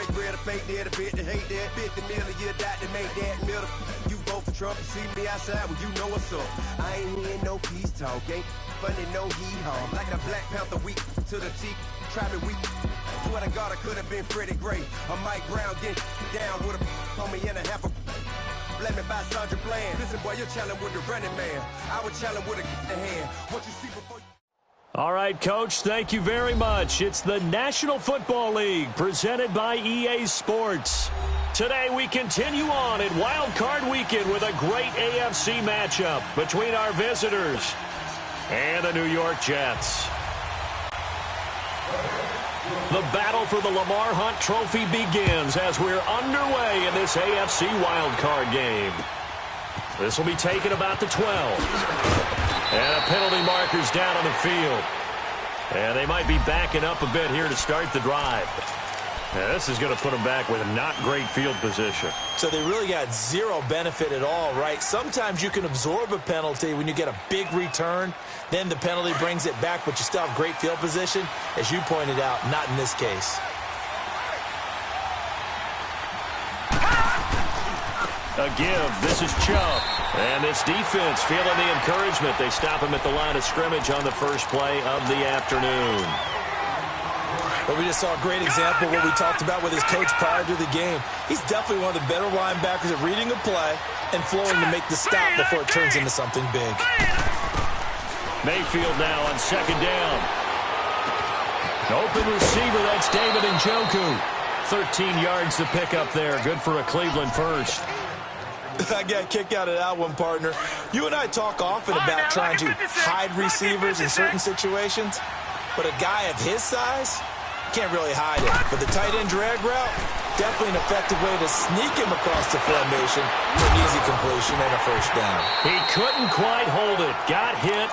break bread, a fake dead, a bit to hate that. 50 million, you died to make that middle. You vote for Trump and see me outside, well, you know what's up. I ain't hearing no peace talk, ain't funny, no hee-haw. Like a Black Panther week to the teeth, try me weak. Swear to God, I could have been Freddie Gray. Or Mike Brown getting down with a on me and a half a blame me by Sandra Bland. Listen, boy, you're challenging with the running man. I was challenging with a hand. What you see before you... All right, Coach, thank you very much. It's the National Football League presented by EA Sports. Today we continue on in Wildcard Weekend with a great AFC matchup between our visitors and the New York Jets. The battle for the Lamar Hunt Trophy begins as we're underway in this AFC wildcard game. This will be taken about the 12. And a penalty marker's down on the field. And they might be backing up a bit here to start the drive. Now, this is going to put them back with a not great field position. So they really got zero benefit at all, right? Sometimes you can absorb a penalty when you get a big return. Then the penalty brings it back, but you still have great field position. As you pointed out, not in this case. A give. This is Chubb. And this defense feeling the encouragement. They stop him at the line of scrimmage on the first play of the afternoon. But we just saw a great example of what we talked about with his coach prior to the game. He's definitely one of the better linebackers at reading a play and flowing to make the stop before it turns into something big. Mayfield now on second down. Open receiver, that's David Njoku. 13 yards to pick up there. Good for a Cleveland first. I got a kick out of that one, partner. You and I talk often about trying to hide receivers in certain situations, but a guy of his size can't really hide it. But the tight end drag route, definitely an effective way to sneak him across the formation for an easy completion and a first down. He couldn't quite hold it. Got hit.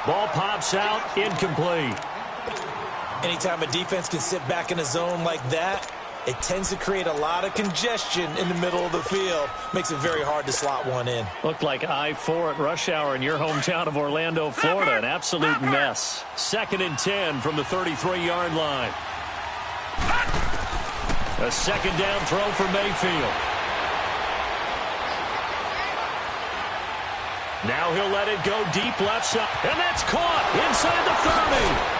Ball pops out, incomplete. Anytime a defense can sit back in a zone like that, it tends to create a lot of congestion in the middle of the field. Makes it very hard to slot one in. Looked like I-4 at rush hour in your hometown of Orlando, Florida. An absolute mess. 2nd and 10 from the 33-yard line. A second down throw for Mayfield. Now he'll let it go deep left side. And that's caught inside the 30.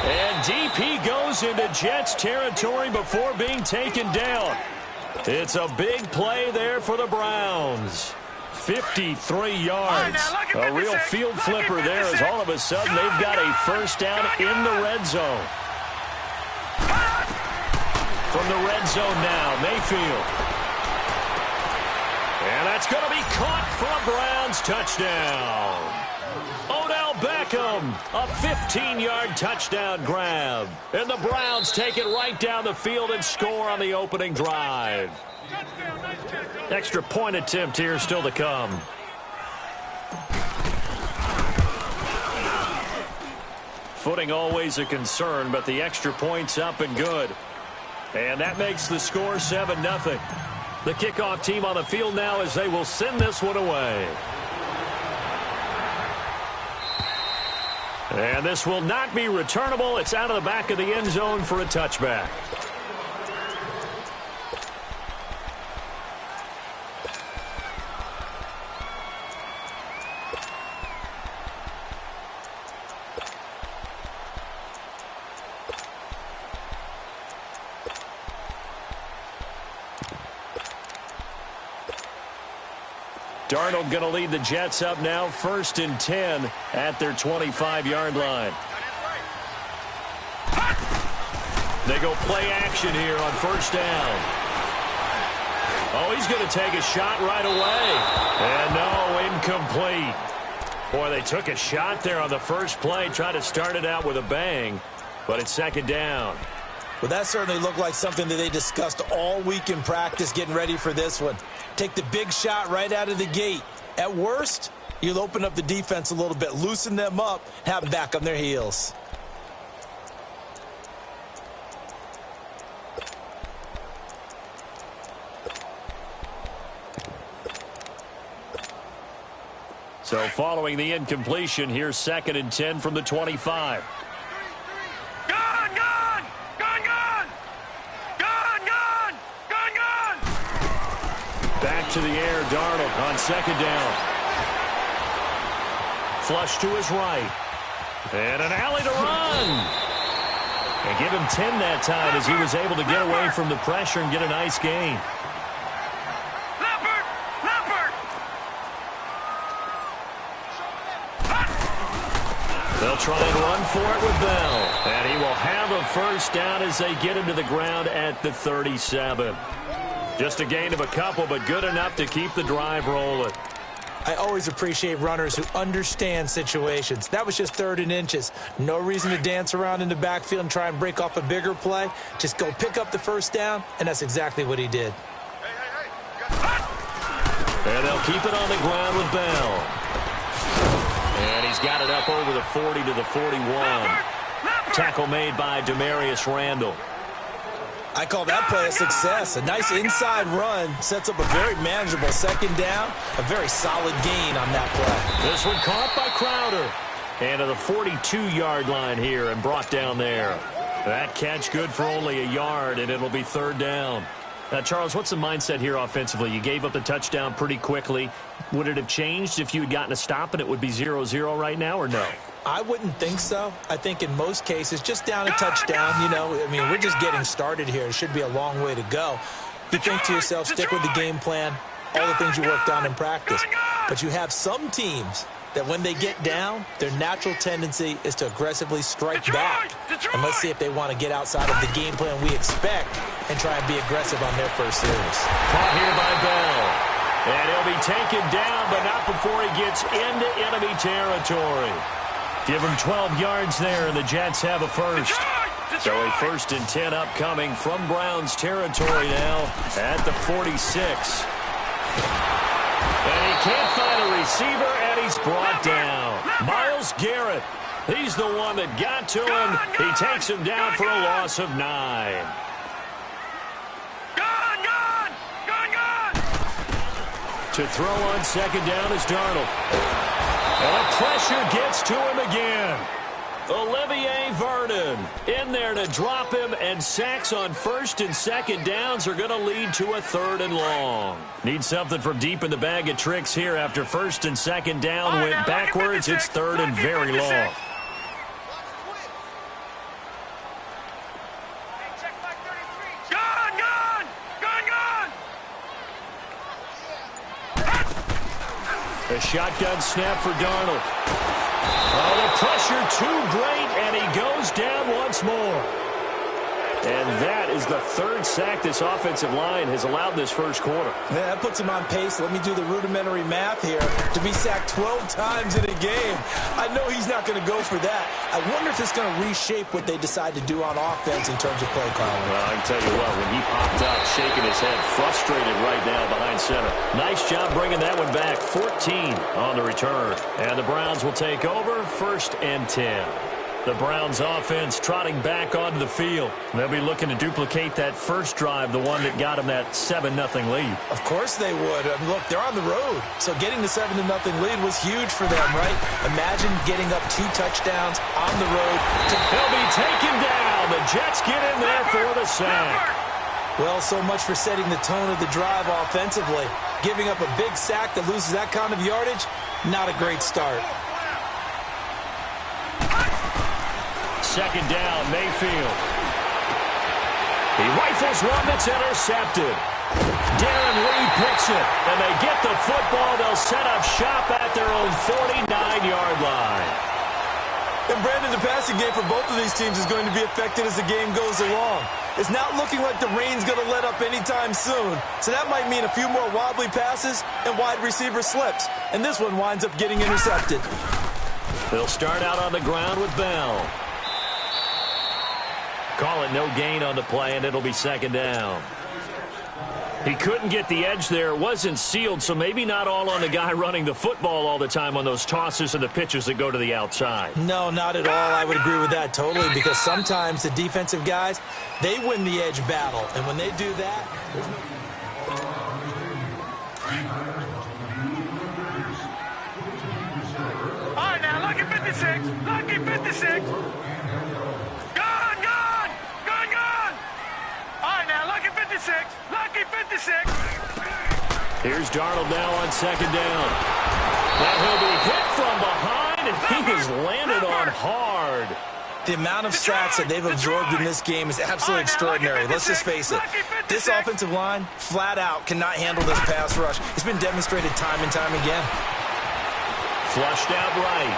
And deep he goes into Jets territory before being taken down. It's a big play there for the Browns. 53 yards. A real field flipper there as all of a sudden they've got a first down in the red zone. From the red zone now, Mayfield. And that's going to be caught for a Browns touchdown. Odell Beckham, a 15-yard touchdown grab. And the Browns take it right down the field and score on the opening drive. Extra point attempt here still to come. Footing always a concern, but the extra point's up and good. And that makes the score 7-0. The kickoff team on the field now as they will send this one away. And this will not be returnable. It's out of the back of the end zone for a touchback. Darnold going to lead the Jets up now, 1st and 10 at their 25-yard line. They go play action here on first down. Oh, he's going to take a shot right away. And no, incomplete. Boy, they took a shot there on the first play, tried to start it out with a bang, but it's 2nd down. Well, that certainly looked like something that they discussed all week in practice getting ready for this one. Take the big shot right out of the gate. At worst, you'll open up the defense a little bit, loosen them up, have them back on their heels. So following the incompletion, here's 2nd and 10 from the 25. to the air, Darnold on second down. Flush to his right. And an alley to run. And give him 10 that time as he was able to get away from the pressure and get a nice gain. They'll try and run for it with Bell. And he will have a first down as they get him to the ground at the 37. Just a gain of a couple, but good enough to keep the drive rolling. I always appreciate runners who understand situations. That was just 3rd and inches. No reason to dance around in the backfield and try and break off a bigger play. Just go pick up the first down, and that's exactly what he did. And they'll keep it on the ground with Bell. And he's got it up over the 40 to the 41. Tackle made by Demarius Randall. I call that play a success. A nice inside run sets up a very manageable second down. A very solid gain on that play. This one caught by Crowder. And to the 42-yard line here and brought down there. That catch good for only a yard, and it'll be 3rd down. Now, Charles, what's the mindset here offensively? You gave up the touchdown pretty quickly. Would it have changed if you had gotten a stop and it would be 0-0 right now, or no? I wouldn't think so. I think in most cases, just down a touchdown, you know, I mean, we're just getting started here. It should be a long way to go. You think to yourself, stick with the game plan, all the things you worked on in practice. But you have some teams that when they get down, their natural tendency is to aggressively strike back. And let's see if they want to get outside of the game plan we expect and try and be aggressive on their first series. Caught here by Bell. And he'll be taken down, but not before he gets into enemy territory. Give him 12 yards there, and the Jets have a first. So a 1st and 10 upcoming from Browns territory now at the 46. And he can't find a receiver, and he's brought down. Myles Garrett, he's the one that got to him. He takes him down for a loss of 9. To throw on second down is Darnold. And the pressure gets to him again. Olivier Vernon in there to drop him, and sacks on 1st and 2nd downs are going to lead to a 3rd and long. Need something from deep in the bag of tricks here after 1st and 2nd down went backwards. It's 3rd and very long. A shotgun snap for Darnold. Oh, the pressure too great, and he goes down once more. And that is the 3rd sack this offensive line has allowed this first quarter. Man, that puts him on pace. Let me do the rudimentary math here. To be sacked 12 times in a game, I know he's not going to go for that. I wonder if it's going to reshape what they decide to do on offense in terms of play calling. Well, I can tell you what, when he popped up, shaking his head, frustrated right now behind center. Nice job bringing that one back. 14 on the return. And the Browns will take over, 1st and 10. The Browns offense trotting back onto the field. They'll be looking to duplicate that first drive, the one that got them that 7-0 lead. Of course they would. Look, they're on the road. So getting the 7-0 lead was huge for them, right? Imagine getting up 2 touchdowns on the road. He'll be taken down. The Jets get in there for the sack. Well, so much for setting the tone of the drive offensively. Giving up a big sack that loses that kind of yardage, not a great start. Second down, Mayfield. He rifles one that's intercepted. Darren Lee picks it, and they get the football. They'll set up shop at their own 49-yard line. And Brandon, the passing game for both of these teams is going to be affected as the game goes along. It's not looking like the rain's going to let up anytime soon. So that might mean a few more wobbly passes and wide receiver slips. And this one winds up getting intercepted. They'll start out on the ground with Bell. Call it no gain on the play, and it'll be second down. He couldn't get the edge there. It wasn't sealed, so maybe not all on the guy running the football all the time on those tosses and the pitches that go to the outside. No, not at all. I would agree with that totally, because sometimes the defensive guys, they win the edge battle. And when they do that, there's no... All right, now, lucky 56. Lucky 56. Lucky 56. Here's Darnold now on second down. Now he'll be hit from behind, and he is landed on hard. The amount of sacks that they've absorbed in this game is absolutely extraordinary. Let's just face it. This offensive line, flat out, cannot handle this pass rush. It's been demonstrated time and time again. Flushed out right.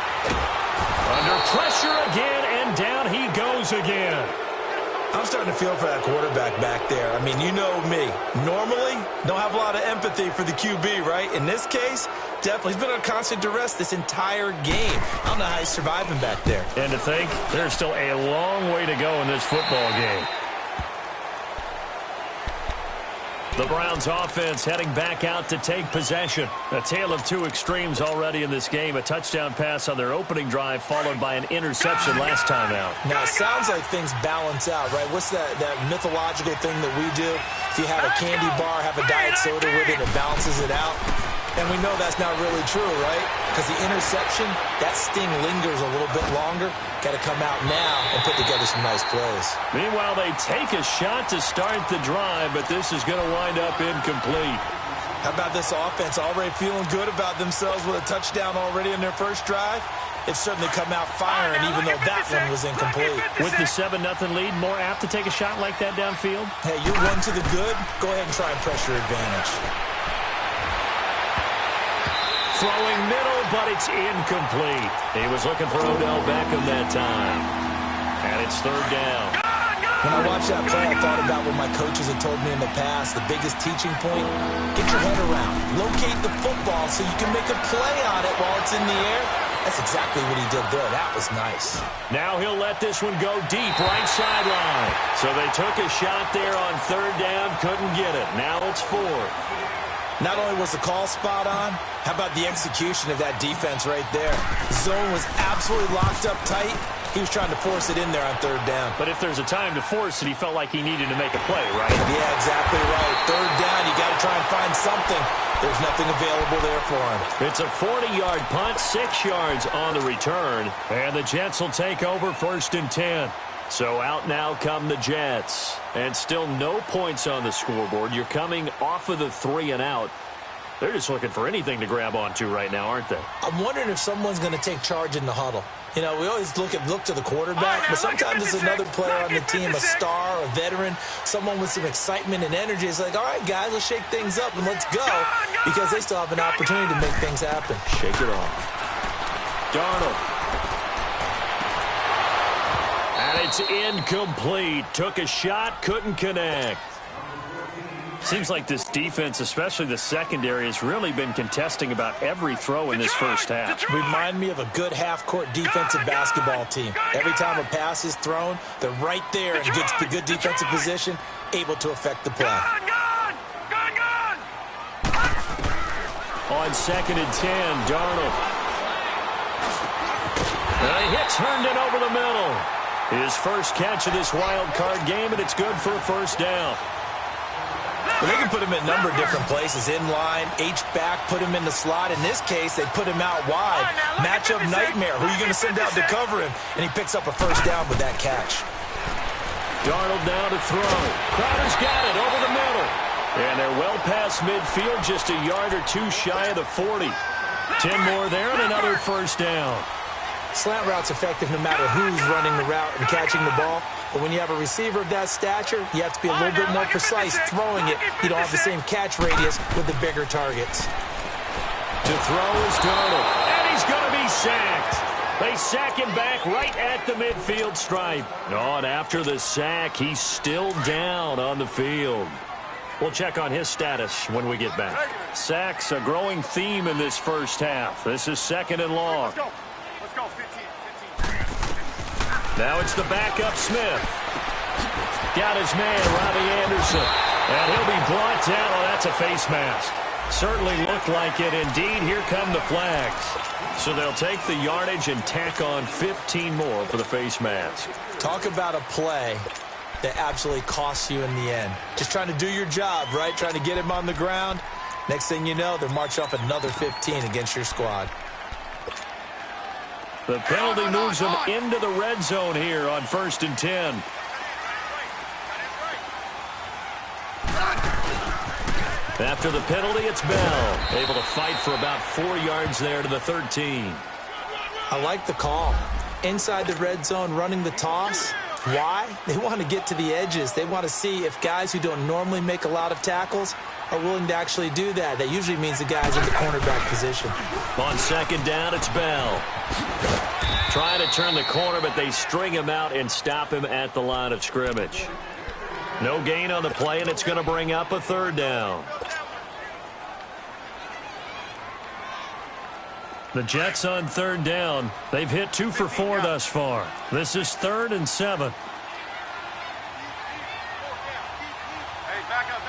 Under pressure again, and down he goes again. I'm starting to feel for that quarterback back there. I mean, you know me. Normally, don't have a lot of empathy for the QB, right? In this case, definitely. He's been under constant duress this entire game. I don't know how he's surviving back there. And to think, there's still a long way to go in this football game. The Browns offense heading back out to take possession. A tale of two extremes already in this game. A touchdown pass on their opening drive followed by an interception last time out. Now, it sounds like things balance out, right? What's that mythological thing that we do? If you have a candy bar, have a diet soda with it, it balances it out. And we know that's not really true, right? Because the interception, that sting lingers a little bit longer. Got to come out now and put together some nice plays. Meanwhile, they take a shot to start the drive, but this is going to wind up incomplete. How about this offense already feeling good about themselves with a touchdown already in their first drive? It's certainly come out firing, even though that one was incomplete. With the 7-0 lead, more apt to take a shot like that downfield? Hey, you're one to the good. Go ahead and try and press your advantage. Throwing middle, but it's incomplete. He was looking for Odell Beckham that time. And it's third down. When I watched that play, I thought about what my coaches had told me in the past. The biggest teaching point, get your head around. Locate the football so you can make a play on it while it's in the air. That's exactly what he did there. That was nice. Now he'll let this one go deep, right sideline. So they took a shot there on third down, couldn't get it. Now it's fourth. Not only was the call spot on, how about the execution of that defense right there? Zone was absolutely locked up tight. He was trying to force it in there on third down. But if there's a time to force it, he felt like he needed to make a play, right? Yeah, exactly right. Third down, you got to try and find something. There's nothing available there for him. It's a 40-yard punt, 6 yards on the return. And the Jets will take over first and 10. So out now come the Jets. And still no points on the scoreboard. You're coming off of the 3 and out. They're just looking for anything to grab onto right now, aren't they? I'm wondering if someone's going to take charge in the huddle. You know, we always look to the quarterback, but sometimes it's another player on the team, a star, a veteran, someone with some excitement and energy. It's like, all right, guys, let's shake things up and let's go, because they still have an opportunity to make things happen. Shake it off. Darnold. And it's incomplete. Took a shot, couldn't connect. Seems like this defense, especially the secondary, has really been contesting about every throw in this first half. Remind me of a good half-court defensive basketball team. Every time a pass is thrown, they're right there in good defensive position, able to affect the play. On second and 10, Darnold. And he turned it over the middle. His first catch of this wild card game, and it's good for a first down. Well, they can put him in a number of different places. In line, H-back, put him in the slot. In this case, they put him out wide. Matchup nightmare. Who are you going to send out to cover him? And he picks up a first down with that catch. Darnold now to throw. Crowder's got it over the middle. And they're well past midfield, just a yard or two shy of the 40. 10 more there and another first down. Slant route's effective no matter who's running the route and catching the ball. But when you have a receiver of that stature, you have to be a little bit more precise throwing it. You don't have the same catch radius with the bigger targets. To throw is Darnold. And he's going to be sacked. They sack him back right at the midfield stripe. And after the sack, he's still down on the field. We'll check on his status when we get back. Sacks, a growing theme in this first half. This is second and long. Let's go, 15. Now it's the backup Smith. Got his man, Robbie Anderson. And he'll be brought down. Oh, that's a face mask. Certainly looked like it. Indeed, here come the flags. So they'll take the yardage and tack on 15 more for the face mask. Talk about a play that absolutely costs you in the end. Just trying to do your job, right? Trying to get him on the ground. Next thing you know, they're marching off another 15 against your squad. The penalty moves them into the red zone here on first and 10. After the penalty, it's Bell. Able to fight for about 4 yards there to the 13. I like the call. Inside the red zone, running the toss. Why? They want to get to the edges. They want to see if guys who don't normally make a lot of tackles are willing to actually do that. That usually means the guys in the cornerback position. On second down, it's Bell. Trying to turn the corner, but they string him out and stop him at the line of scrimmage. No gain on the play, and it's going to bring up a third down. The Jets on third down. They've hit 2 for 4 thus far. This is 3rd and 7. Hey, back up.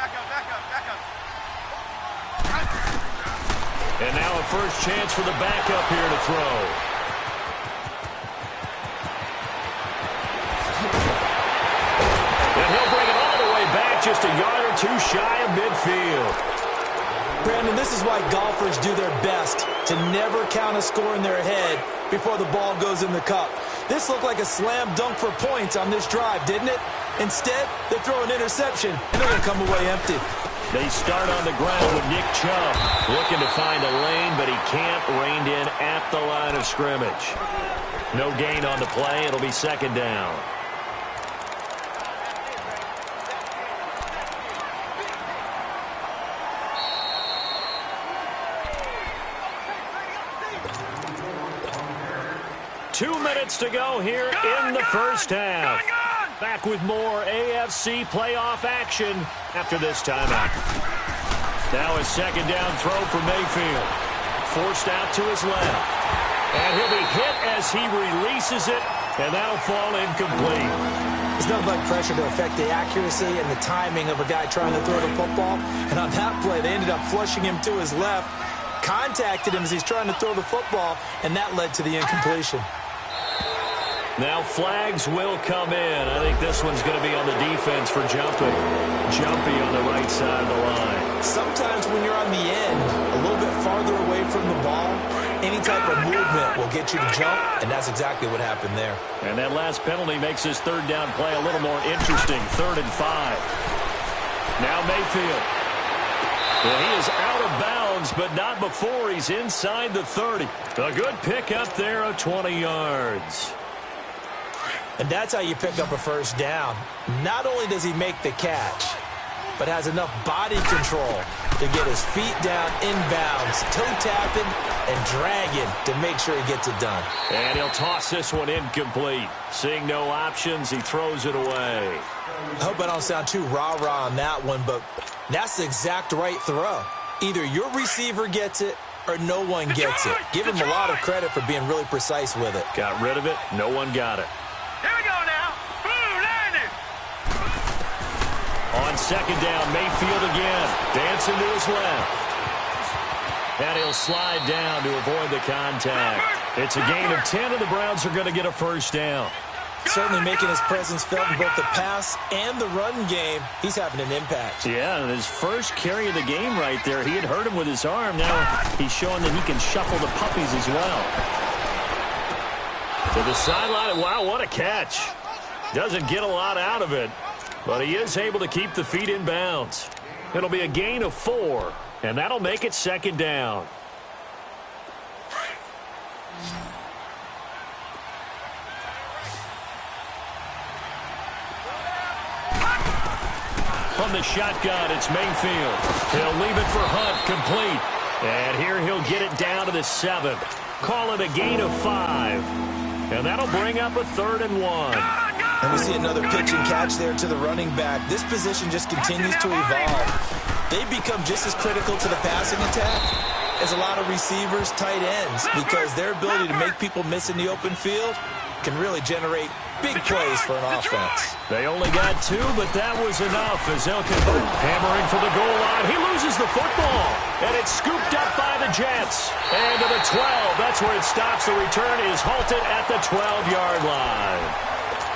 And now a first chance for the backup here to throw. And he'll bring it all the way back, just a yard or 2 shy of midfield. Brandon, this is why golfers do their best to never count a score in their head before the ball goes in the cup. This looked like a slam dunk for points on this drive, didn't it? Instead, they throw an interception, and they're going to come away empty. They start on the ground with Nick Chubb looking to find a lane, but he can't, reined in at the line of scrimmage. No gain on the play. It'll be second down. Two minutes to go here in the first half. Back with more AFC playoff action after this timeout. Now a second down throw for Mayfield. Forced out to his left. And he'll be hit as he releases it, and that'll fall incomplete. There's no blood pressure to affect the accuracy and the timing of a guy trying to throw the football. And on that play, they ended up flushing him to his left, contacted him as he's trying to throw the football, and that led to the incompletion. Now flags will come in. I think this one's going to be on the defense for jumping. Jumpy on the right side of the line. Sometimes when you're on the end, a little bit farther away from the ball, any type of movement will get you to jump, and that's exactly what happened there. And that last penalty makes his third down play a little more interesting. 3rd and 5. Now Mayfield. Well, he is out of bounds, but not before he's inside the 30. A good pickup there of 20 yards. And that's how you pick up a first down. Not only does he make the catch, but has enough body control to get his feet down inbounds, toe-tapping and dragging to make sure he gets it done. And he'll toss this one incomplete. Seeing no options, he throws it away. I hope I don't sound too rah-rah on that one, but that's the exact right throw. Either your receiver gets it or no one gets it. Give him a lot of credit for being really precise with it. Got rid of it. No one got it. Here we go now. Boom, landed. On second down, Mayfield again. Dancing to his left. And he'll slide down to avoid the contact. It's a gain of 10, and the Browns are going to get a first down. Certainly making his presence felt in both the pass and the run game. He's having an impact. Yeah, and his first carry of the game right there, he had hurt him with his arm. Now he's showing that he can shuffle the puppies as well. To the sideline, wow, what a catch. Doesn't get a lot out of it, but he is able to keep the feet in bounds. It'll be a gain of 4, and that'll make it second down. From the shotgun, it's Mayfield. He'll leave it for Hunt, complete. And here he'll get it down to the 7. Call it a gain of 5. And that'll bring up a 3rd and 1. And we see another pitch and catch there to the running back. This position just continues to evolve. They become just as critical to the passing attack as a lot of receivers, tight ends, because their ability to make people miss in the open field can really generate big plays for an offense. They only got 2, but that was enough as they'll convert. Hammering for the goal line. He loses the football, and it's scooped up by the Jets. And to the 12. That's where it stops. The return is halted at the 12-yard line.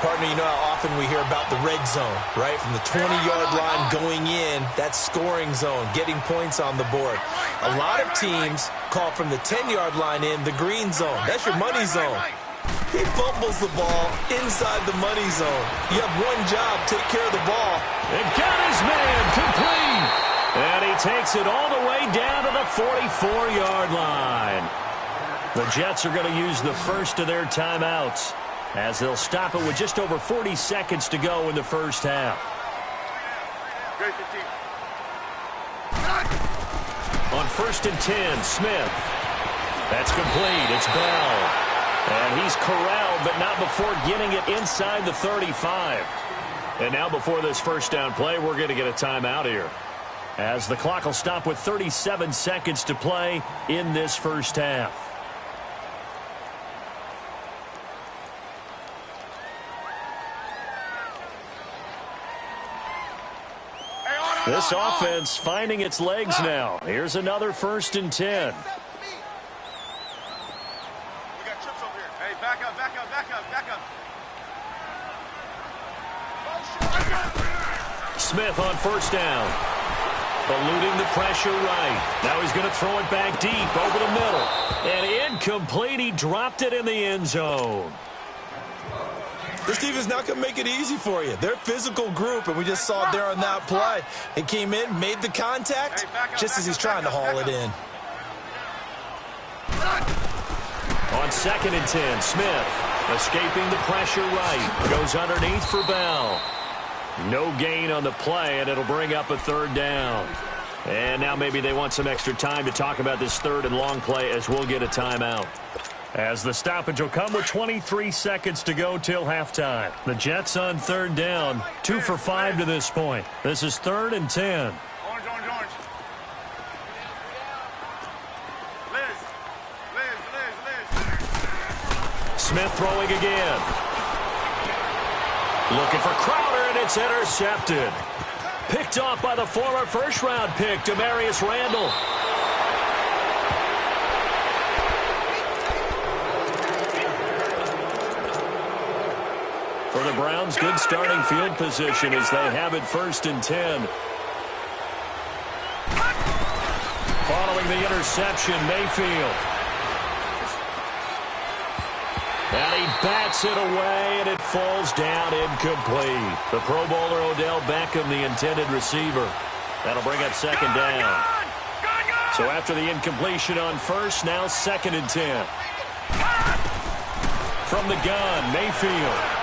Partner, you know how often we hear about the red zone, right? From the 20-yard line going in, that's scoring zone, getting points on the board. A lot of teams call from the 10-yard line in the green zone. That's your money zone. He fumbles the ball inside the money zone. You have one job, take care of the ball. And got his man complete. And he it takes it all the way down to the 44-yard line. The Jets are going to use the first of their timeouts as they'll stop it with just over 40 seconds to go in the first half. On 1st and 10, Smith. That's complete. It's Bell. And he's corralled, but not before getting it inside the 35. And now before this first down play, we're going to get a timeout here, as the clock will stop with 37 seconds to play in this first half. This offense finding its legs now. Here's another 1st and 10. We got trips over here. Hey, back up, back up, back up, back up. Smith on 1st down. Eluding the pressure right. Now he's going to throw it back deep over the middle. And incomplete. He dropped it in the end zone. This defense is not going to make it easy for you. They're a physical group, and we just saw it there on that play. It came in, made the contact, just as he's trying to haul it in. On 2nd and 10, Smith escaping the pressure right. Goes underneath for Bell. No gain on the play, and it'll bring up a 3rd down. And now maybe they want some extra time to talk about this 3rd and long play, as we'll get a timeout. As the stoppage will come with 23 seconds to go till halftime. The Jets on 3rd down, 2 for 5 to this point. This is 3rd and 10. Orange, orange, orange. Liz. Smith throwing again. Looking for Crowder, and it's intercepted. Picked off by the former first-round pick, Demarius Randall. For the Browns, good starting field position as they have it 1st and 10. Following the interception, Mayfield. And he bats it away, and it falls down incomplete. The Pro Bowler Odell Beckham, the intended receiver. That'll bring up 2nd down. So after the incompletion on 1st, now 2nd and 10. From the gun, Mayfield.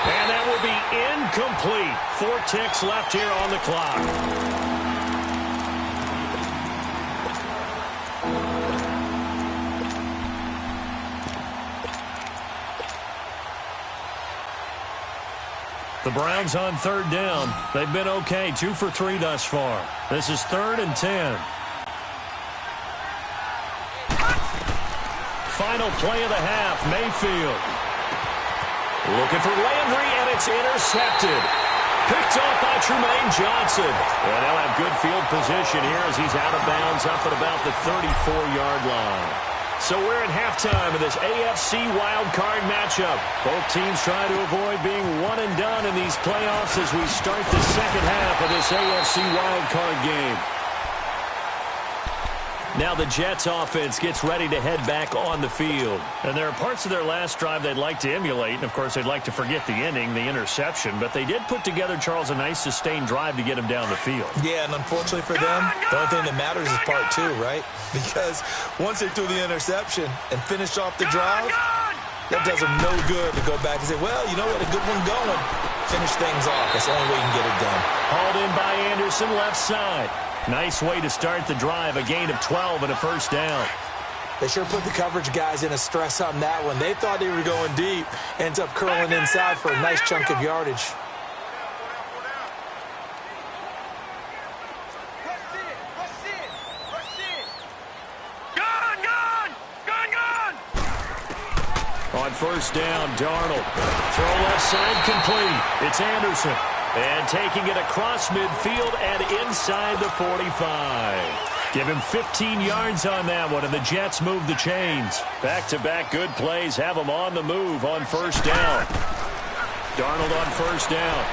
And that will be incomplete. 4 ticks left here on the clock. The Browns on 3rd down. They've been okay, 2 for 3 thus far. This is 3rd and 10. Final play of the half, Mayfield. Looking for Landry, and it's intercepted. Picked off by Trumaine Johnson. And they'll have good field position here as he's out of bounds up at about the 34-yard line. So we're at halftime of this AFC Wildcard matchup. Both teams trying to avoid being one and done in these playoffs as we start the second half of this AFC Wildcard game. Now the Jets offense gets ready to head back on the field. And there are parts of their last drive they'd like to emulate. And, of course, they'd like to forget the ending, the interception. But they did put together, Charles, a nice sustained drive to get him down the field. Yeah, and unfortunately for them, the only thing that matters is part 2, right? Because once they threw the interception and finished off the drive, that does them no good to go back and say, well, you know what, a good one going. Finish things off. That's the only way you can get it done. Hauled in by Anderson, left side. Nice way to start the drive, a gain of 12 and a 1st down. They sure put the coverage guys in a stress on that one. They thought they were going deep. Ends up curling inside for a nice chunk of yardage. On 1st down, Darnold. Throw left side complete. It's Anderson. And taking it across midfield and inside the 45. Give him 15 yards on that one, and the Jets move the chains. Back-to-back good plays have them on the move on 1st down. Darnold on 1st down.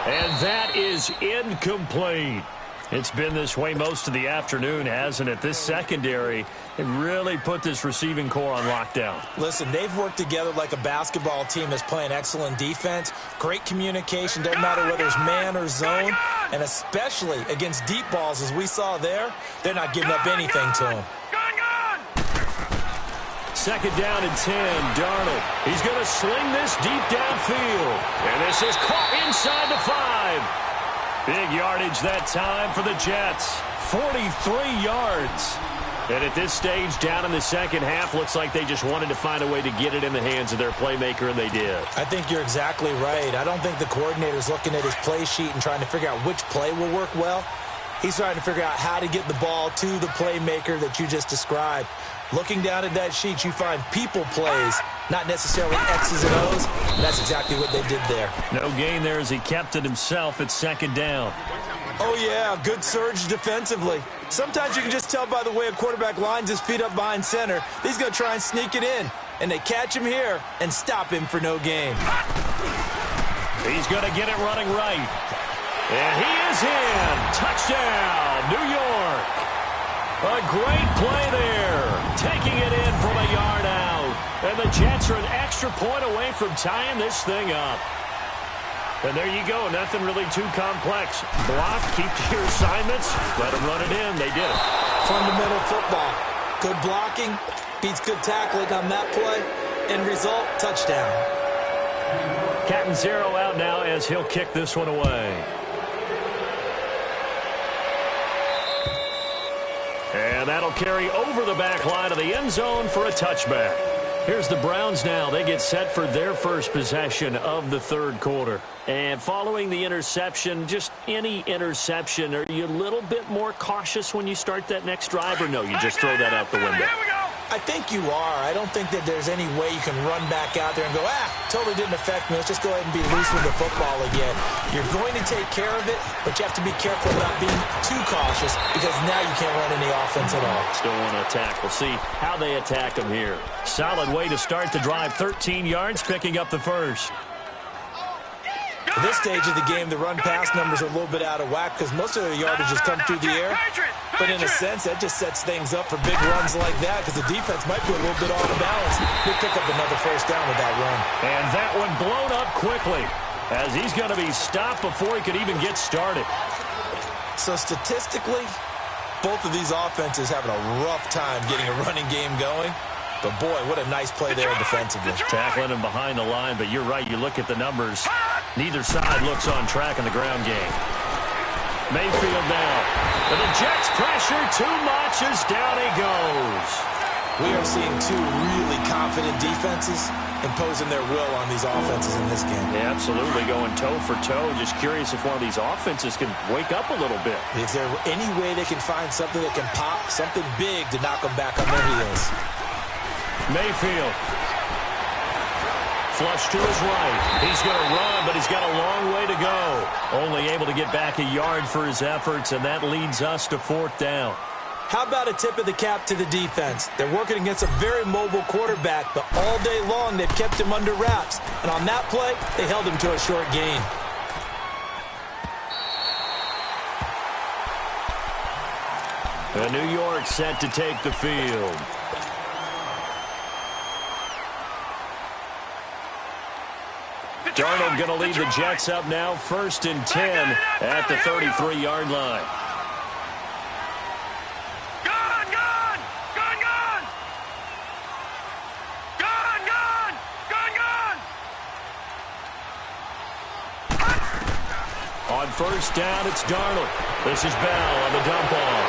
And that is incomplete. It's been this way most of the afternoon, hasn't it? This secondary, it really put this receiving core on lockdown. Listen, they've worked together like a basketball team that's playing excellent defense. Great communication, doesn't matter whether it's man or zone. And especially against deep balls, as we saw there, they're not giving up anything to them. Second down and 10, Darnold. He's going to sling this deep downfield. And this is caught inside the 5. Big yardage that time for the Jets. 43 yards. And at this stage, down in the second half, looks like they just wanted to find a way to get it in the hands of their playmaker, and they did. I think you're exactly right. I don't think the coordinator's looking at his play sheet and trying to figure out which play will work well. He's trying to figure out how to get the ball to the playmaker that you just described. Looking down at that sheet, you find people plays, not necessarily X's and O's. And that's exactly what they did there. No gain there as he kept it himself at second down. Oh, yeah, good surge defensively. Sometimes you can just tell by the way a quarterback lines his feet up behind center. He's going to try and sneak it in. And they catch him here and stop him for no gain. He's going to get it running right. And he is in. Touchdown, New York. A great play there. Taking it in from a yard out. And the Jets are an extra point away from tying this thing up. And there you go. Nothing really too complex. Block, keep to your assignments, let them run it in. They did it. Fundamental football. Good blocking beats good tackling on that play. End result, touchdown. Catanzaro out now as he'll kick this one away. And that'll carry over the back line of the end zone for a touchback. Here's the Browns now. They get set for their first possession of the third quarter. And following the interception, just any interception, are you a little bit more cautious when you start that next drive, or no, you just throw that out the window? I think you are. I don't think that there's any way you can run back out there and go, totally didn't affect me. Let's just go ahead and be loose with the football again. You're going to take care of it, but you have to be careful about being too cautious because now you can't run any offense at all. Still want to attack. We'll see how they attack them here. Solid way to start the drive. 13 yards, picking up the first. At this stage of the game, the run-pass numbers are a little bit out of whack because most of the yardage has come through the air. But in a sense, that just sets things up for big runs like that because the defense might be a little bit off balance. They pick up another first down with that run. And that one blown up quickly as he's going to be stopped before he could even get started. So statistically, both of these offenses having a rough time getting a running game going. But, boy, what a nice play there defensively. Tackling him behind the line, but you're right. You look at the numbers. Neither side looks on track in the ground game. Mayfield now. And the Jets pressure too much as down he goes. We are seeing two really confident defenses imposing their will on these offenses in this game. Yeah, absolutely, going toe for toe. Just curious if one of these offenses can wake up a little bit. Is there any way they can find something that can pop, something big to knock them back on their heels? Mayfield. Flush to his right. He's going to run, but he's got a long way to go. Only able to get back a yard for his efforts, and that leads us to fourth down. How about a tip of the cap to the defense? They're working against a very mobile quarterback, but all day long they've kept him under wraps. And on that play, they held him to a short gain. And New York set to take the field. Darnold going to lead the Jets up now, 1st and 10 at the 33-yard line. On first down, it's Darnold. This is Bell on the dump off.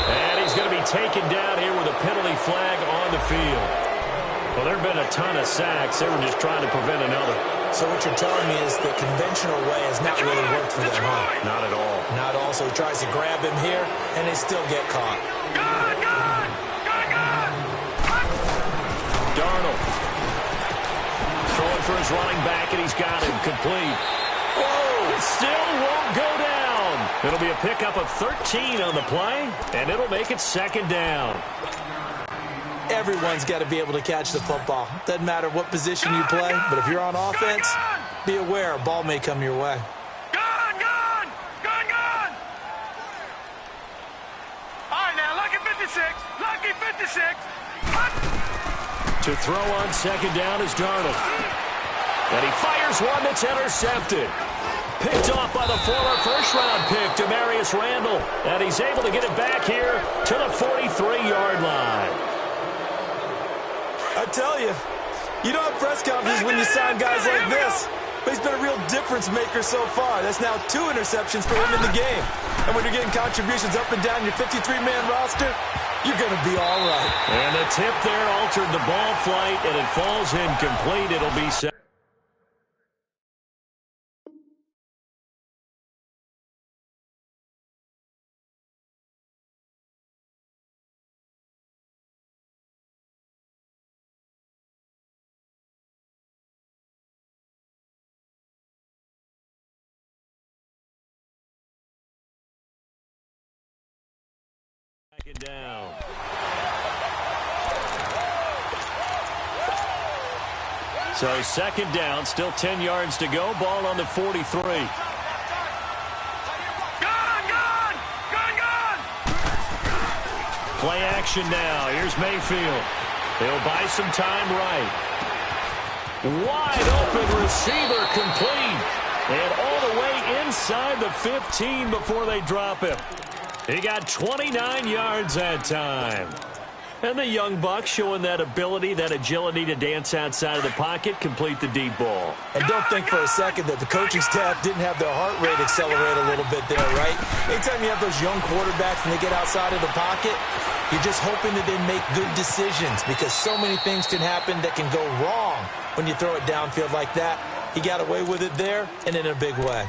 And he's going to be taken down here with a penalty flag on the field. Well, there have been a ton of sacks. They were just trying to prevent another. So what you're telling me is the conventional way has not really worked for them, huh? Not at all. Not at all. So he tries to grab him here, and they still get caught. Darnold. Throwing for his running back, and he's got him complete. Oh, it still won't go down. It'll be a pickup of 13 on the play, and it'll make it second down. Everyone's got to be able to catch the football. Doesn't matter what position you play, but if you're on offense, be aware a ball may come your way. To throw on second down is Darnold. And he fires one that's intercepted. Picked off by the former first-round pick, Demarius Randall. And he's able to get it back here to the 43-yard line. I tell you, you don't have press conferences when you sign guys like this. But he's been a real difference maker so far. That's now 2 interceptions for him in the game. And when you're getting contributions up and down your 53-man roster, you're going to be all right. And the tip there altered the ball flight, and it falls incomplete. It'll be set. Down. So second down, still 10 yards to go. Ball on the 43. Gone! Play action now. Here's Mayfield. He'll buy some time right. Wide open receiver complete. And all the way inside the 15 before they drop him. He got 29 yards that time. And the young buck showing that ability, that agility to dance outside of the pocket, complete the deep ball. And don't think for a second that the coaching staff didn't have their heart rate accelerate a little bit there, right? Anytime you have those young quarterbacks and they get outside of the pocket, you're just hoping that they make good decisions because so many things can happen that can go wrong when you throw it downfield like that. He got away with it there and in a big way.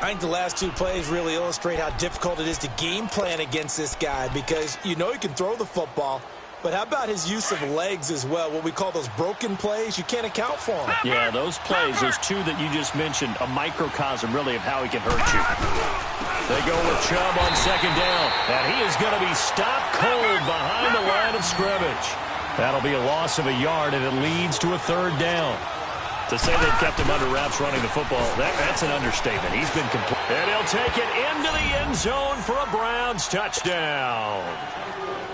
I think the last 2 plays really illustrate how difficult it is to game plan against this guy because you know he can throw the football, but how about his use of legs as well, what we call those broken plays? You can't account for them. Yeah, those plays, those 2 that you just mentioned, a microcosm really of how he can hurt you. They go with Chubb on second down, and he is going to be stopped cold behind the line of scrimmage. That'll be a loss of a yard, and it leads to a third down. To say they've kept him under wraps running the football, that's an understatement. He's been complete. And he'll take it into the end zone for a Browns touchdown.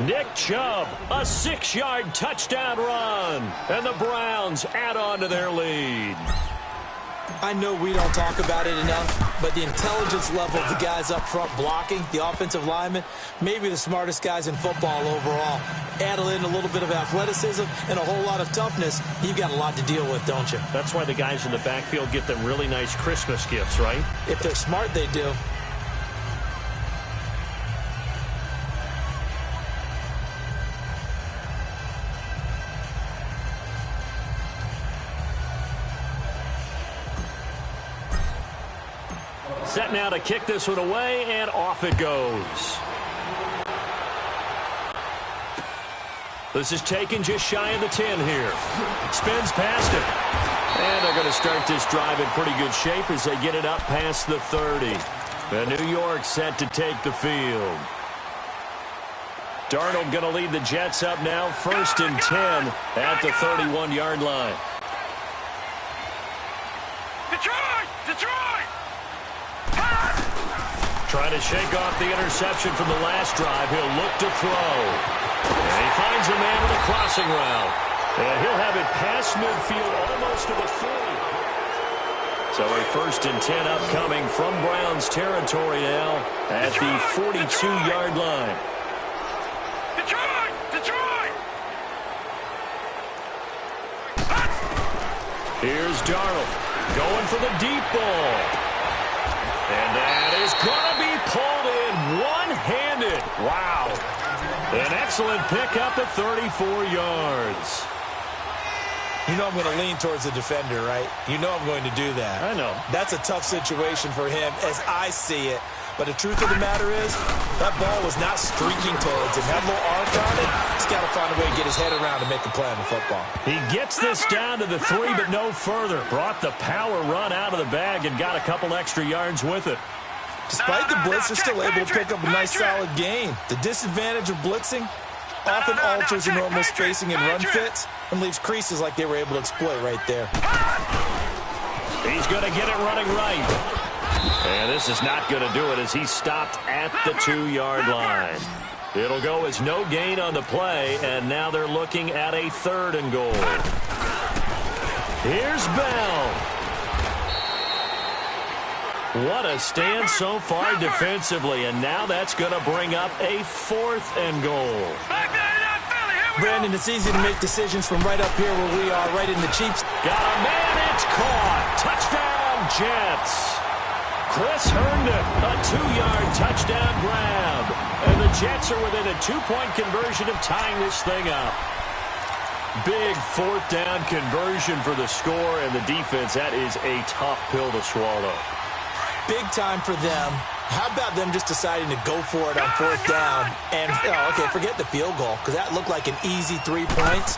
Nick Chubb, a 6-yard touchdown run. And the Browns add on to their lead. I know we don't talk about it enough, but the intelligence level of the guys up front blocking, the offensive linemen, maybe the smartest guys in football overall. Add in a little bit of athleticism and a whole lot of toughness, you've got a lot to deal with, don't you? That's why the guys in the backfield get them really nice Christmas gifts, right? If they're smart, they do. Set now to kick this one away, and off it goes. This is taken just shy of the 10 here. Spins past it. And they're going to start this drive in pretty good shape as they get it up past the 30. And New York set to take the field. Darnold going to lead the Jets up now, 1st and 10 at the 31-yard line. Detroit! Trying to shake off the interception from the last drive. He'll look to throw. And he finds a man with a crossing route. And he'll have it past midfield almost to the 40. So a 1st and 10 upcoming from Browns territory now at the 42-yard line. Detroit! Here's Darnold going for the deep ball. And that is going to be pulled in one-handed. Wow. An excellent pickup at 34 yards. You know I'm going to lean towards the defender, right? You know I'm going to do that. I know. That's a tough situation for him as I see it. But the truth of the matter is, that ball was not streaking towards him. Had a little arc on it. He's got to find a way to get his head around to make a play on the football. He gets this down to the 3, but no further. Brought the power run out of the bag and got a couple extra yards with it. Despite the blitz, they're still able to pick up a nice, solid gain. The disadvantage of blitzing often alters the normal spacing and run fits and leaves creases like they were able to exploit right there. He's going to get it running right. And this is not going to do it as he's stopped at the 2-yard line. It'll go as no gain on the play, and now they're looking at a 3rd and goal. Here's Bell. What a stand so far defensively, and now that's going to bring up a 4th and goal. Brandon, it's easy to make decisions from right up here where we are, right in the Chiefs. Got a man, it's caught. Touchdown, Jets. Chris Herndon, a 2-yard touchdown grab. And the Jets are within a 2-point conversion of tying this thing up. Big 4th down conversion for the score, and the defense, that is a tough pill to swallow. Big time for them. How about them just deciding to go for it on 4th down? And, okay, forget the field goal, because that looked like an easy 3 points.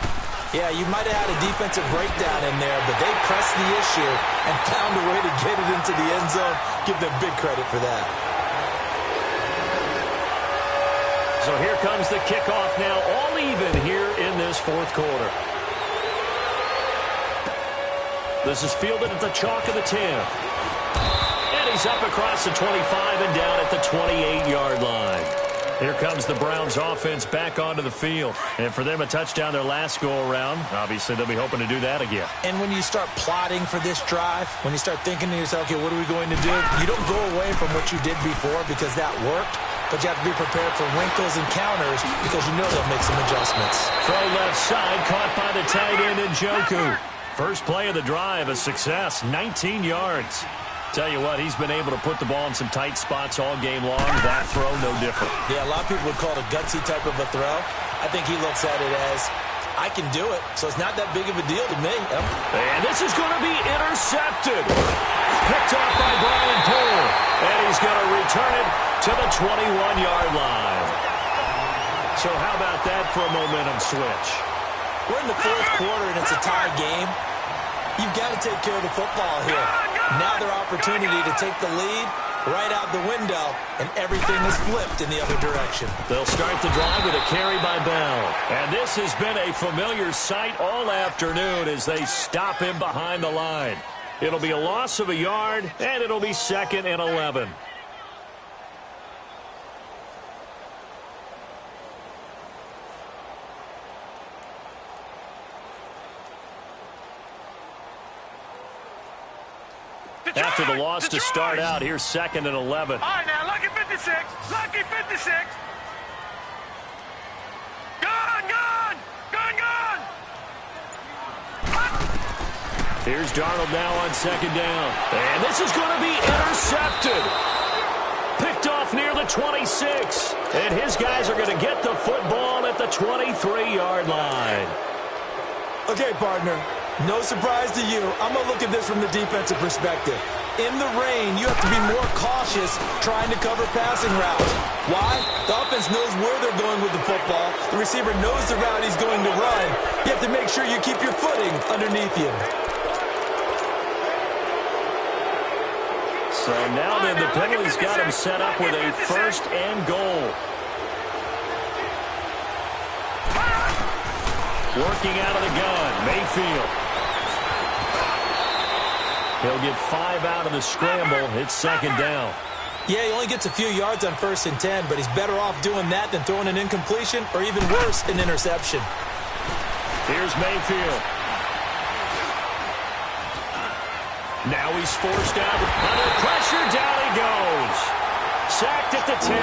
Yeah, you might have had a defensive breakdown in there, but they pressed the issue and found a way to get it into the end zone. Give them big credit for that. So here comes the kickoff now, all even here in this 4th quarter. This is fielded at the chalk of the 10. And he's up across the 25 and down at the 28-yard line. Here comes the Browns offense back onto the field. And for them, a touchdown their last go-around. Obviously, they'll be hoping to do that again. And when you start plotting for this drive, when you start thinking to yourself, okay, what are we going to do? You don't go away from what you did before because that worked. But you have to be prepared for wrinkles and counters because you know they'll make some adjustments. Throw left side, caught by the tight end Njoku. First play of the drive, a success, 19 yards. Tell you what, he's been able to put the ball in some tight spots all game long. That throw, no different. Yeah, a lot of people would call it a gutsy type of a throw. I think he looks at it as, I can do it, so it's not that big of a deal to me. And this is going to be intercepted. Picked off by Brian Poole. And he's going to return it to the 21-yard line. So how about that for a momentum switch? We're in the 4th quarter, and it's a tie game. You've got to take care of the football here. Now their opportunity to take the lead right out the window, and everything is flipped in the other direction. They'll start the drive with a carry by Bell. And this has been a familiar sight all afternoon as they stop him behind the line. It'll be a loss of a yard, and it'll be 2nd and 11. After the loss to start out, here's 2nd and 11. All right, now, lucky 56. Lucky 56. Gone. Here's Darnold now on 2nd down. And this is going to be intercepted. Picked off near the 26. And his guys are going to get the football at the 23-yard line. Okay, partner. No surprise to you. I'm going to look at this from the defensive perspective. In the rain, you have to be more cautious trying to cover passing routes. Why? The offense knows where they're going with the football. The receiver knows the route he's going to run. You have to make sure you keep your footing underneath you. So now then, the penalty's got him set up with a 1st and goal. Working out of the gun, Mayfield. He'll get 5 out of the scramble. It's 2nd down. Yeah, he only gets a few yards on 1st and 10, but he's better off doing that than throwing an incompletion or even worse, an interception. Here's Mayfield. Now he's forced out. Under pressure, down he goes. Sacked at the 10.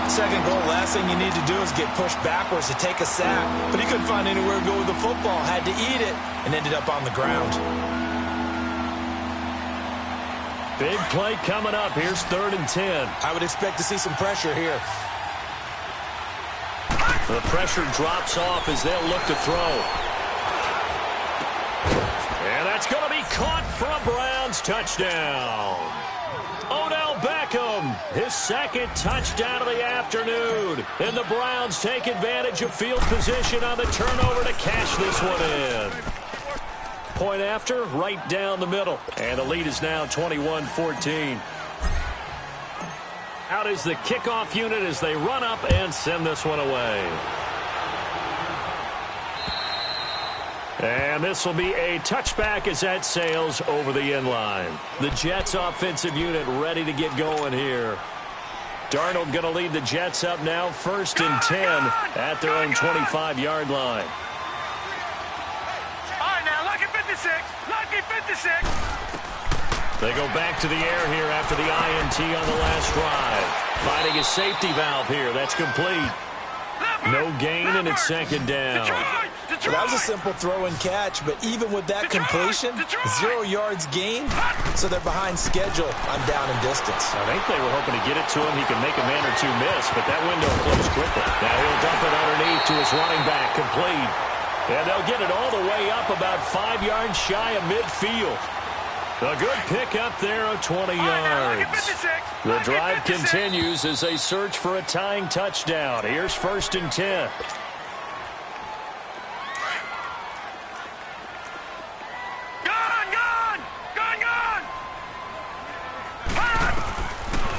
2nd goal, last thing you need to do is get pushed backwards to take a sack. But he couldn't find anywhere to go with the football. Had to eat it and ended up on the ground. Big play coming up. Here's 3rd and 10. I would expect to see some pressure here. The pressure drops off as they'll look to throw. And that's going to be caught for a Browns touchdown. Odell Beckham, his 2nd touchdown of the afternoon. And the Browns take advantage of field position on the turnover to cash this one in. Point after, right down the middle. And the lead is now 21-14. Out is the kickoff unit as they run up and send this one away. And this will be a touchback as that sails over the end line. The Jets offensive unit ready to get going here. Darnold going to lead the Jets up now, 1st and 10 at their own 25-yard line. All right, now, lucky 56. Lucky 56. They go back to the air here after the INT on the last drive. Finding a safety valve here. That's complete. No gain, and it's 2nd down. Well, that was a simple throw and catch, but even with that completion, 0 yards gained, so they're behind schedule on down and distance. I think they were hoping to get it to him. He can make a man or two miss, but that window closed quickly. Now he'll dump it underneath to his running back, complete. And they'll get it all the way up about 5 yards shy of midfield. A good pickup there of 20 yards. The drive continues as they search for a tying touchdown. Here's 1st and 10.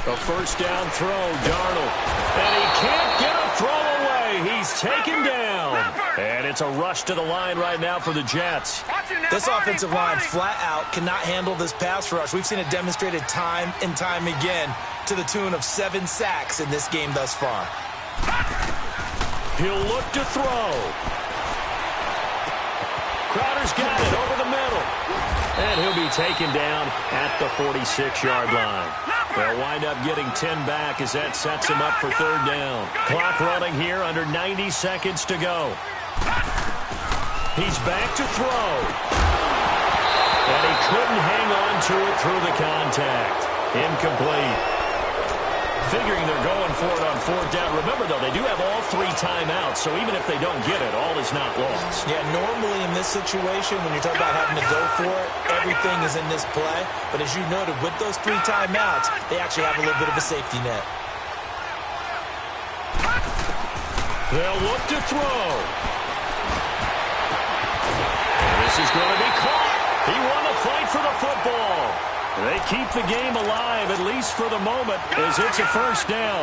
A 1st down throw, Darnold. And he can't get a throw away. He's taken down. And it's a rush to the line right now for the Jets. This offensive line flat out cannot handle this pass rush. We've seen it demonstrated time and time again to the tune of 7 sacks in this game thus far. He'll look to throw. Crowder's got it over the middle. And he'll be taken down at the 46-yard line. They'll wind up getting 10 back as that sets him up for 3rd down. Clock running here, under 90 seconds to go. He's back to throw. And he couldn't hang on to it through the contact. Incomplete. Figuring they're going for it on 4th down. Remember, though, they do have all 3 timeouts, so even if they don't get it, all is not lost. Yeah, normally in this situation, when you're talking about having to go for it, everything is in this play. But as you noted, with those 3 timeouts, they actually have a little bit of a safety net. They'll look to throw. And this is going to be caught. He won the fight for the football. They keep the game alive, at least for the moment, as it's a 1st down.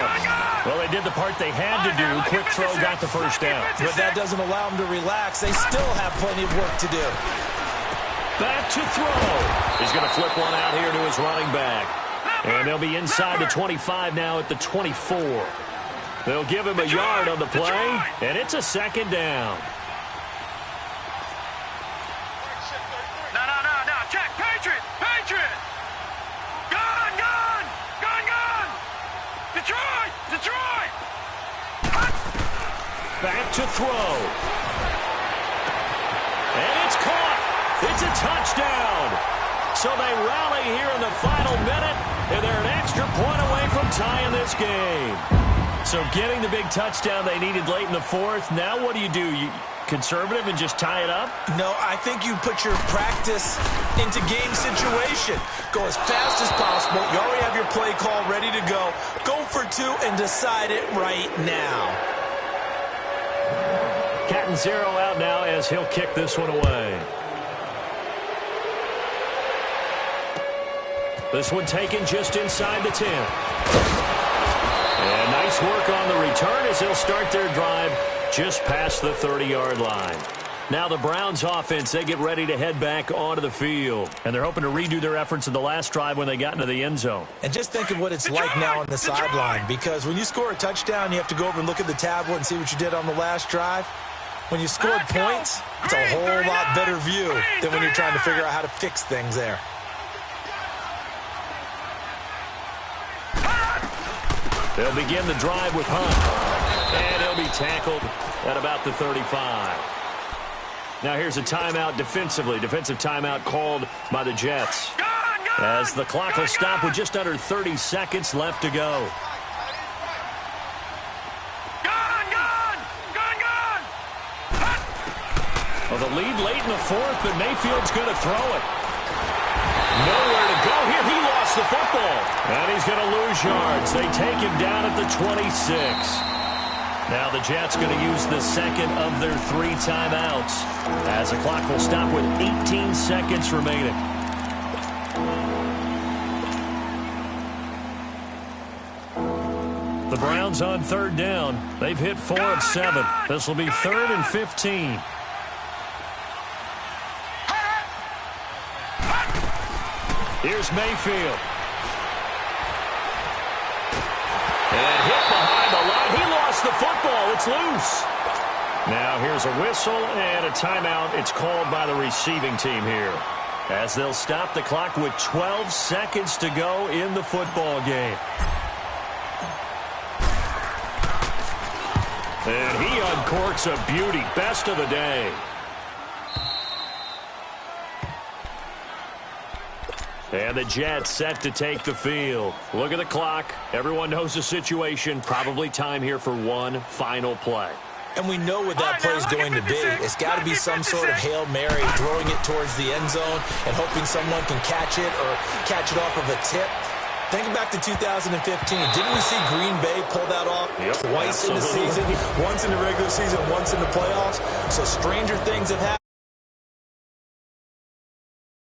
Well, they did the part they had to do. Quick throw got the 1st down. But that doesn't allow them to relax. They still have plenty of work to do. Back to throw. He's going to flip one out here to his running back. And they'll be inside the 25 now at the 24. They'll give him a yard on the play, and it's a 2nd down. No. Check. Patriot. Detroit! Back to throw. And it's caught. It's a touchdown. So they rally here in the final minute, and they're an extra point away from tying this game. So getting the big touchdown they needed late in the 4th. Now what do? You conservative and just tie it up? No, I think you put your practice into game situation. Go as fast as possible. You already have your play call ready to go. Go for 2 and decide it right now. Cat and 0 out now as he'll kick this one away. This one taken just inside the 10. And nice work on the return as they'll start their drive just past the 30-yard line. Now the Browns offense, they get ready to head back onto the field. And they're hoping to redo their efforts in the last drive when they got into the end zone. And just think of what it's like now on the sideline, because when you score a touchdown, you have to go over and look at the tablet and see what you did on the last drive. When you scored points, it's a whole lot better view than when you're trying to figure out how to fix things there. They'll begin the drive with Hunt. And he'll be tackled at about the 35. Now here's a timeout defensively. Defensive timeout called by the Jets. As the clock will stop with just under 30 seconds left to go. Well, the lead late in the 4th, but Mayfield's going to throw it. Nowhere to go here. He lost the football. And he's going to lose yards. They take him down at the 26. Now the Jets going to use the 2nd of their 3 timeouts as the clock will stop with 18 seconds remaining. The Browns on 3rd down. They've hit 4 of 7. This will be 3rd and 15. Here's Mayfield. And hit behind the line. He lost the football. It's loose. Now here's a whistle and a timeout. It's called by the receiving team here, as they'll stop the clock with 12 seconds to go in the football game. And he uncorks a beauty. Best of the day. And the Jets set to take the field. Look at the clock. Everyone knows the situation. Probably time here for one final play. And we know what that play is going to be. It's got to be some sort of Hail Mary, throwing it towards the end zone and hoping someone can catch it or catch it off of a tip. Think back to 2015. Didn't we see Green Bay pull that off twice in the season? Once in the regular season, once in the playoffs. So stranger things have happened.